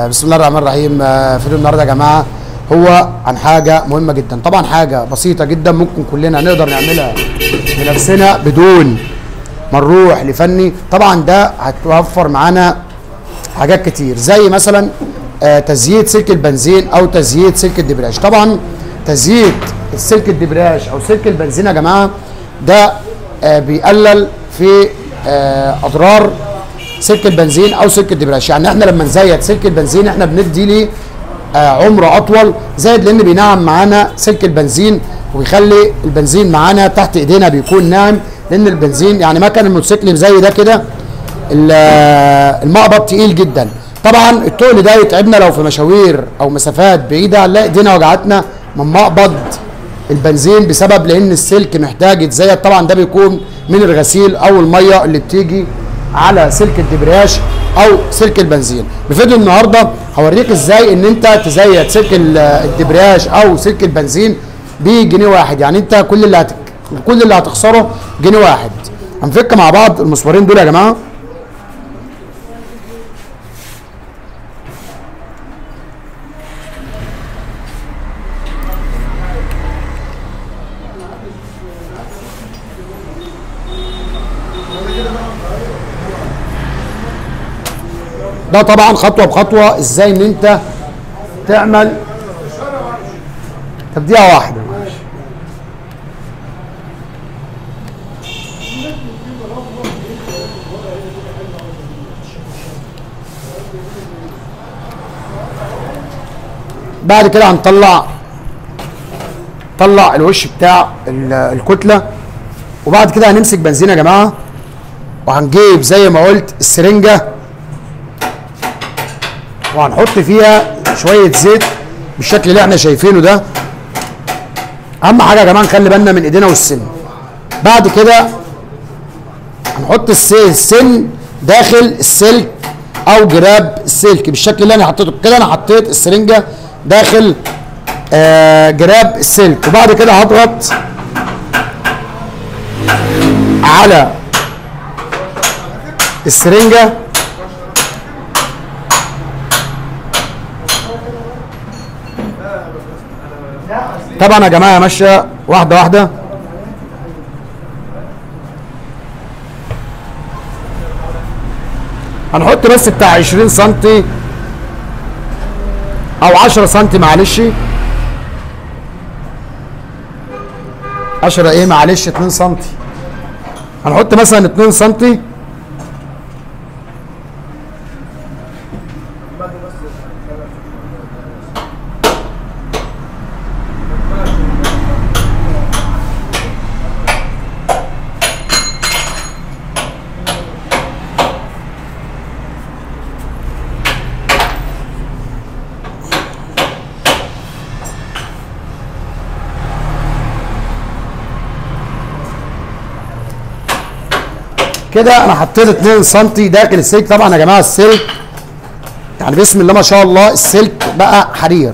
بسم الله الرحمن الرحيم. فيديو النهارده يا جماعه هو عن حاجه مهمه جدا، طبعا حاجه بسيطه جدا ممكن كلنا نقدر نعملها بنفسنا بدون ما نروح لفني. طبعا ده هتوفر معانا حاجات كتير، زي مثلا تزييت سلك البنزين او تزييت سلك الدبرياج. طبعا تزييت السلك الدبرياج او سلك البنزين يا جماعه ده بيقلل في اضرار سلك البنزين او سلك الدبرياج. يعني احنا لما نزيت سلك البنزين احنا بندي ليه عمر اطول، زائد لان بينعم معانا سلك البنزين وبيخلي البنزين معانا تحت ايدينا بيكون ناعم، لان البنزين يعني مكن الموتوسيكل زي ده كده المقبض تقيل جدا. طبعا التقل ده يتعبنا لو في مشاوير او مسافات بعيده، نلاقي ايدينا وجعتنا من مقبض البنزين بسبب لان السلك محتاج يتزيت. طبعا ده بيكون من الغسيل او الميه اللي بتيجي على سلك الدبرياج او سلك البنزين. بفيديو النهارده هوريك ازاي ان انت تزيت سلك الدبرياج او سلك البنزين بجنيه واحد. يعني انت كل اللي هتخسره جنيه واحد. هنفك مع بعض المسمارين دول يا جماعه. ده طبعا خطوه بخطوه ازاي ان انت تعمل تبديعه واحده. بعد كده هنطلع الوش بتاع الكتله، وبعد كده هنمسك بنزين يا جماعه وهنجيب زي ما قلت السرنجه وهنحط فيها شويه زيت بالشكل اللي احنا شايفينه ده. اهم حاجه يا جماعه نخلي بالنا من ايدينا والسن. بعد كده هنحط السن داخل السلك او جراب السلك بالشكل اللي انا حطيته كده. انا حطيت السرنجه داخل جراب السلك، وبعد كده هضغط على السرنجه طبعا يا جماعه ماشيه واحده واحده. هنحط بس بتاع 20 سم او 10 سم، معلش 10 ايه معلش 2 سم. هنحط مثلا 2 سم كده. انا حطيت 2 سم داخل السلك. طبعا يا جماعه السلك يعني بسم الله ما شاء الله السلك بقى حرير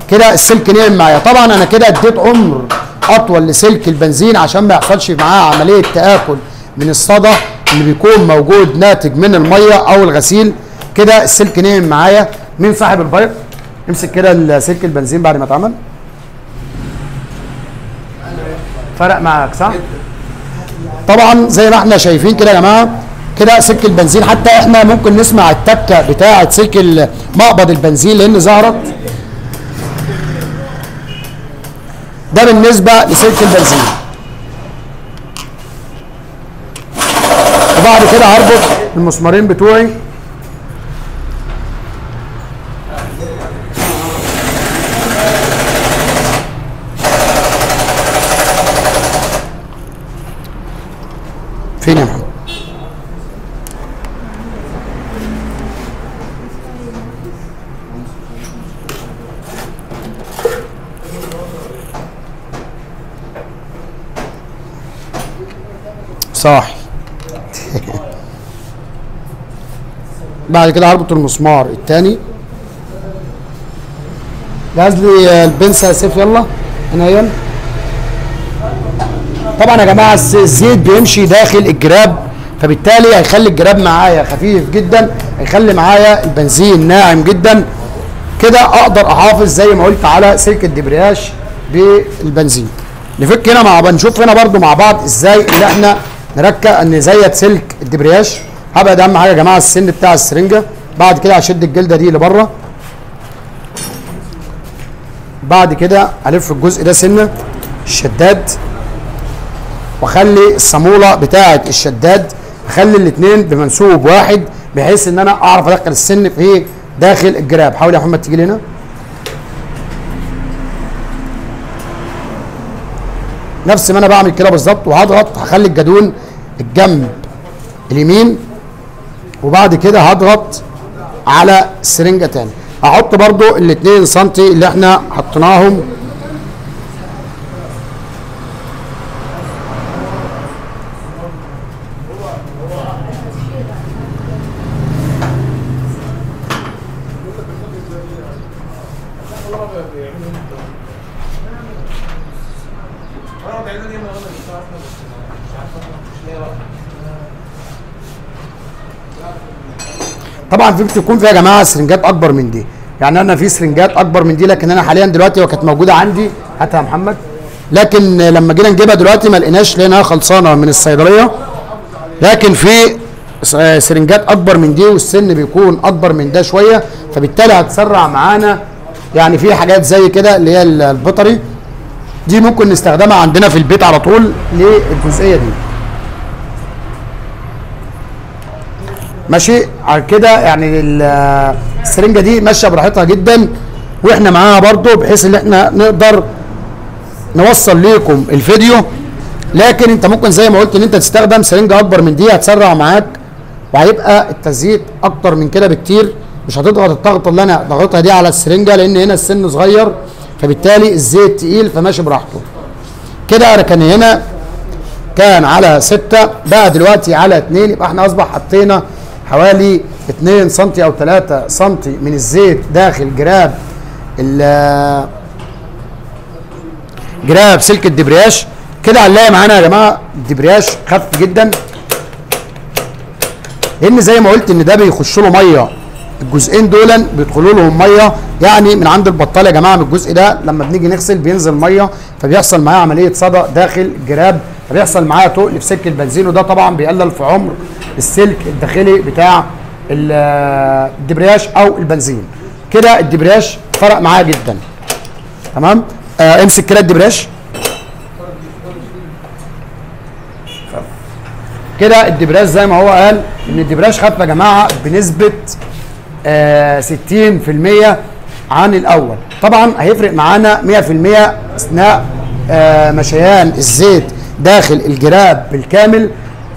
كده، السلك ناعم معايا. طبعا انا كده اديت عمر اطول لسلك البنزين عشان ما يحصلش معاه عمليه تاكل من الصدى اللي بيكون موجود ناتج من الميه او الغسيل. كده السلك ناعم معايا. مين صاحب البايق؟ امسك كده سلك البنزين بعد ما اتعمل. فرق معاك صح؟ طبعا زي ما احنا شايفين كده يا جماعه، كده سلك البنزين حتى احنا ممكن نسمع التكه بتاعه سلك مقبض البنزين لان ظهرت. ده بالنسبه لسلك البنزين. وبعد كده هربط المسمارين بتوعي فين يا محمد؟ صاحي. بعد كده هربط المسمار الثاني. جهز لي البنسه يا سيف يلا هنا. طبعا يا جماعه الزيت بيمشي داخل الجراب فبالتالي هيخلي الجراب معايا خفيف جدا، هيخلي معايا البنزين ناعم جدا. كده اقدر احافظ زي ما قلت على سلك الدبرياج بالبنزين. نفك هنا مع بعض، نشوف هنا برده مع بعض ازاي ان احنا نزيت سلك الدبرياج. هبعد اهم حاجه يا جماعه السن بتاع السرنجه. بعد كده هشد الجلده دي لبره، بعد كده الف الجزء ده سنه الشداد، واخلي الصاموله بتاعه الشداد اخلي الاثنين بمنسوب واحد، بحيث ان انا اعرف ادخل السن في داخل الجراب. حاول يا محمد تيجي لي هنا. نفس ما انا بعمل كده بالظبط، وهضغط هخلي الجدون الجنب اليمين، وبعد كده هضغط على السرنجه تاني. هحط برضو ال2 سم اللي احنا حطيناهم طبعا. في بتكون فيها يا جماعه سرنجات اكبر من دي، يعني انا في سرنجات اكبر من دي، لكن انا حاليا دلوقتي وكانت موجوده عندي، هاتها يا محمد، لكن لما جينا نجيبها دلوقتي ما لقيناش، لقيناها خلصانه من الصيدليه. لكن في سرنجات اكبر من دي، والسن بيكون اكبر من ده شويه، فبالتالي هتسرع معانا. يعني في حاجات زي كده اللي هي البطري دي ممكن نستخدمها عندنا في البيت على طول للجزئيه دي. ماشي على كده، يعني السرنجه دي ماشيه براحتها جدا، واحنا معاها برضو بحيث ان احنا نقدر نوصل لكم الفيديو. لكن انت ممكن زي ما قلت ان انت تستخدم سرنجه اكبر من دي، هتسرع معاك وهيبقى التزييت اكتر من كده بكتير. مش هتضغط الضغطه اللي انا ضغطها دي على السرنجه، لان هنا السن صغير، فبالتالي الزيت تقيل فماشي براحته. كده كان هنا كان على 6، بقى دلوقتي على 2، يبقى احنا اصبح حطينا حوالي 2 سم او 3 سم من الزيت داخل جراب سلك الدبرياج. كده هنلاقي معانا يا جماعه الدبرياج خف جدا، لان زي ما قلت ان ده بيخش له ميه، الجزئين دول بيدخلوا لهم ميه، يعني من عند البطال يا جماعه من الجزء ده لما بنيجي نغسل بينزل ميه، فبيحصل معاه عمليه صدى داخل الجراب، فبيحصل معاه تقل في سلك البنزين، وده طبعا بيقلل في عمر السلك الداخلي بتاع الدبرياج او البنزين. كده الدبرياج فرق معاه جدا. تمام. امسك كده الدبرياج. كده الدبرياج زي ما هو قال ان الدبرياج خف يا جماعه بنسبه 60% عن الاول. طبعا هيفرق معانا 100% اثناء مشيان الزيت داخل الجراب بالكامل،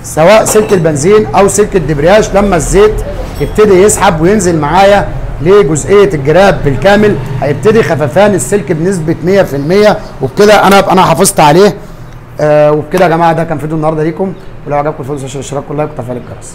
سواء سلك البنزين او سلك الدبرياج. لما الزيت يبتدي يسحب وينزل معايا لجزئيه الجراب بالكامل، هيبتدي خففان السلك بنسبه 100%، وبكده انا حافظت عليه. وبكده يا جماعه ده كان فيديو النهارده ليكم، ولو عجبكم الفيديو اشتركوا لايك وتفعيل الجرس.